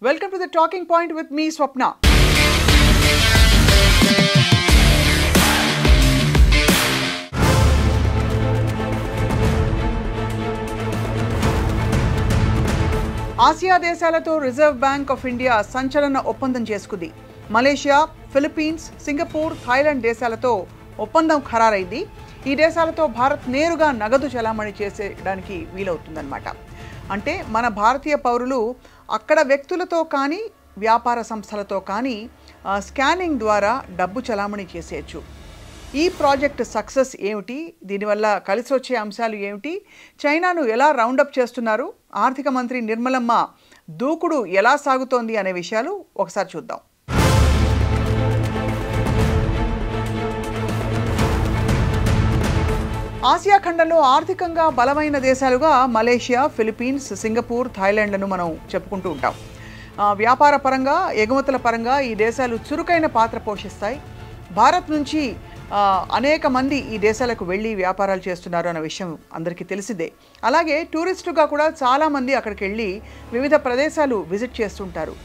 Welcome to the Talking Point with me, Swapna. Asia దేశాలతో reserve bank of India సంచలన ఒప్పందం చేసుకుంది. Malaysia, Philippines, Singapore, Thailand దేశాలతో ఒప్పందం ఖరారైంది. ఈ దేశాలతో భారత్ నేరుగా నగదు చెలామణి చేసేయడానికి వీలవుతుందన్నమాట. అంటే మన భారతీయ పౌరులు అక్కడ వ్యక్తులతో కానీ వ్యాపార సంస్థలతో కానీ స్కానింగ్ ద్వారా డబ్బు చెలామణి చేసేయచ్చు. ఈ ప్రాజెక్ట్ సక్సెస్ ఏమిటి, దీనివల్ల కలిసి వచ్చే అంశాలు ఏమిటి, చైనాను ఎలా రౌండప్ చేస్తున్నారు, ఆర్థిక మంత్రి నిర్మలమ్మ దూకుడు ఎలా సాగుతోంది అనే విషయాలు ఒకసారి చూద్దాం. ఆసియా ఖండంలో ఆర్థికంగా బలమైన దేశాలుగా మలేషియా, ఫిలిప్పీన్స్, సింగపూర్, థాయిలాండ్లను మనం చెప్పుకుంటూ ఉంటాం. వ్యాపార పరంగా, ఎగుమతుల పరంగా ఈ దేశాలు చురుకైన పాత్ర పోషిస్తాయి. భారత్ నుంచి అనేక మంది ఈ దేశాలకు వెళ్ళి వ్యాపారాలు చేస్తున్నారు అన్న విషయం అందరికీ తెలిసిందే. అలాగే టూరిస్టుగా కూడా చాలామంది అక్కడికి వెళ్ళి వివిధ ప్రదేశాలు విజిట్ చేస్తుంటారు.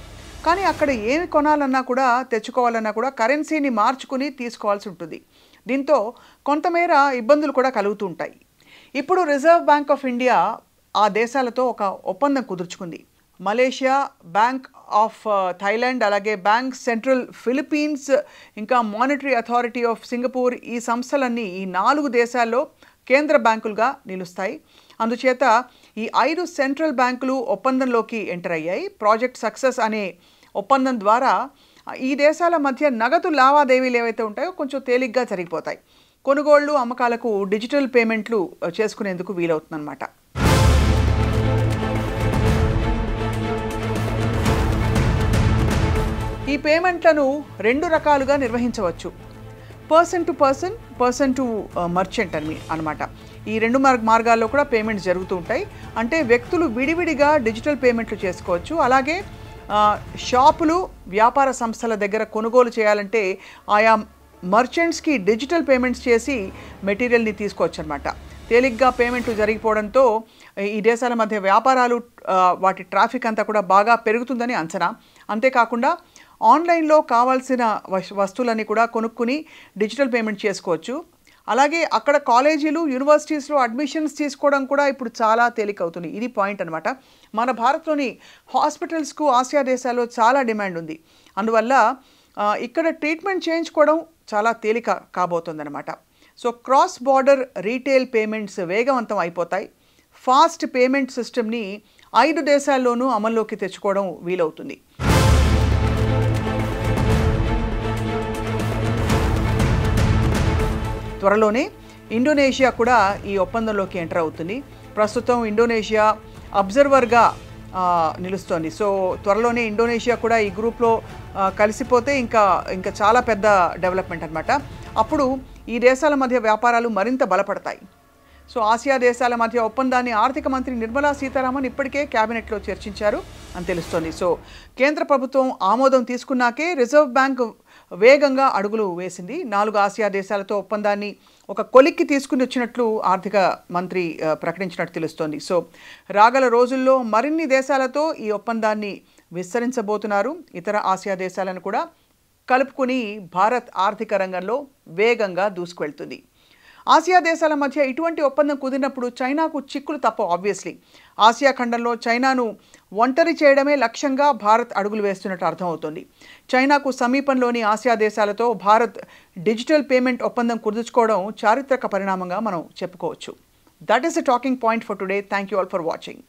కానీ అక్కడ ఏమి కొనాలన్నా కూడా, తెచ్చుకోవాలన్నా కూడా కరెన్సీని మార్చుకుని తీసుకోవాల్సి ఉంటుంది. దీంతో కొంతమేర ఇబ్బందులు కూడా కలుగుతూ ఉంటాయి. ఇప్పుడు రిజర్వ్ బ్యాంక్ ఆఫ్ ఇండియా ఆ దేశాలతో ఒక ఒప్పందం కుదుర్చుకుంది. మలేషియా, బ్యాంక్ ఆఫ్ థాయిలాండ్, అలాగే బ్యాంక్ సెంట్రల్ ఫిలిప్పీన్స్, ఇంకా మానిటరీ అథారిటీ ఆఫ్ సింగపూర్, ఈ సంస్థలన్నీ ఈ 4 దేశాల్లో కేంద్ర బ్యాంకులుగా నిలుస్తాయి. అందుచేత ఈ 5 సెంట్రల్ బ్యాంకులు ఒప్పందంలోకి ఎంటర్ అయ్యాయి. ప్రాజెక్ట్ సక్సెస్ అనే ఒప్పందం ద్వారా ఈ దేశాల మధ్య నగదు లావాదేవీలు ఏవైతే ఉంటాయో కొంచెం తేలిగ్గా జరిగిపోతాయి. కొనుగోళ్లు, అమ్మకాలకు డిజిటల్ పేమెంట్లు చేసుకునేందుకు వీలవుతుందన్నమాట. ఈ పేమెంట్లను 2 రకాలుగా నిర్వహించవచ్చు. Person to person, person to merchant అన్నమాట. ఈ 2 మార్గాల్లో కూడా పేమెంట్స్ జరుగుతూ ఉంటాయి. అంటే వ్యక్తులు విడివిడిగా డిజిటల్ పేమెంట్లు చేసుకోవచ్చు. అలాగే షాపులు, వ్యాపార సంస్థల దగ్గర కొనుగోలు చేయాలంటే ఆయా మర్చెంట్స్కి డిజిటల్ పేమెంట్స్ చేసి మెటీరియల్ని తీసుకోవచ్చు అనమాట. తేలిగ్గా పేమెంట్లు జరిగిపోవడంతో ఈ దేశాల మధ్య వ్యాపారాలు, వాటి ట్రాఫిక్ అంతా కూడా బాగా పెరుగుతుందని అంచనా. అంతేకాకుండా ఆన్లైన్లో కావాల్సిన వస్తువులన్నీ కూడా కొనుక్కుని డిజిటల్ పేమెంట్ చేసుకోవచ్చు. అలాగే అక్కడ కాలేజీలు, యూనివర్సిటీస్లో అడ్మిషన్స్ తీసుకోవడం కూడా ఇప్పుడు చాలా తేలికవుతుంది. ఇది పాయింట్ అనమాట. మన భారత్లోని హాస్పిటల్స్కు ఆసియా దేశాల్లో చాలా డిమాండ్ ఉంది. అందువల్ల ఇక్కడ ట్రీట్మెంట్ చేయించుకోవడం చాలా తేలిక కాబోతుందన్నమాట. So cross border retail payments వేగవంతం అయిపోతాయి. ఫాస్ట్ పేమెంట్ సిస్టమ్ని 5 దేశాల్లోనూ అమల్లోకి తెచ్చుకోవడం వీలవుతుంది. త్వరలోనే ఇండోనేషియా కూడా ఈ ఒప్పందంలోకి ఎంటర్ అవుతుంది. ప్రస్తుతం ఇండోనేషియా అబ్జర్వర్గా నిలుస్తోంది. సో త్వరలోనే ఇండోనేషియా కూడా ఈ గ్రూప్లో కలిసిపోతే ఇంకా చాలా పెద్ద డెవలప్మెంట్ అనమాట. అప్పుడు ఈ దేశాల మధ్య వ్యాపారాలు మరింత బలపడతాయి. సో ఆసియా దేశాల మధ్య ఒప్పందాన్ని ఆర్థిక మంత్రి నిర్మలా సీతారామన్ ఇప్పటికే క్యాబినెట్లో చర్చించారు అని తెలుస్తోంది. సో కేంద్ర ప్రభుత్వం ఆమోదం తీసుకున్నాకే రిజర్వ్ బ్యాంక్ వేగంగా అడుగులు వేసింది. 4 ఆసియా దేశాలతో ఒప్పందాన్ని ఒక కొలిక్కి తీసుకుని వచ్చినట్లు ఆర్థిక మంత్రి ప్రకటించినట్టు తెలుస్తోంది. సో రాగల రోజుల్లో మరిన్ని దేశాలతో ఈ ఒప్పందాన్ని విస్తరించబోతున్నారు. ఇతర ఆసియా దేశాలను కూడా కలుపుకుని భారత్ ఆర్థిక రంగంలో వేగంగా దూసుకువెళ్తుంది. ఆసియా దేశాల మధ్య ఇటువంటి ఒప్పందం కుదిరినప్పుడు చైనాకు చిక్కులు తప్పవు. ఆబ్వియస్లీ ఆసియా ఖండంలో చైనాను ఒంటరి చేయడమే లక్ష్యంగా భారత్ అడుగులు వేస్తున్నట్టు అర్థమవుతుంది. చైనాకు సమీపంలోని ఆసియా దేశాలతో భారత్ డిజిటల్ పేమెంట్ ఒప్పందం కుదుర్చుకోవడం చారిత్రక పరిణామంగా మనం చెప్పుకోవచ్చు. That is the talking point for today. Thank you all for watching.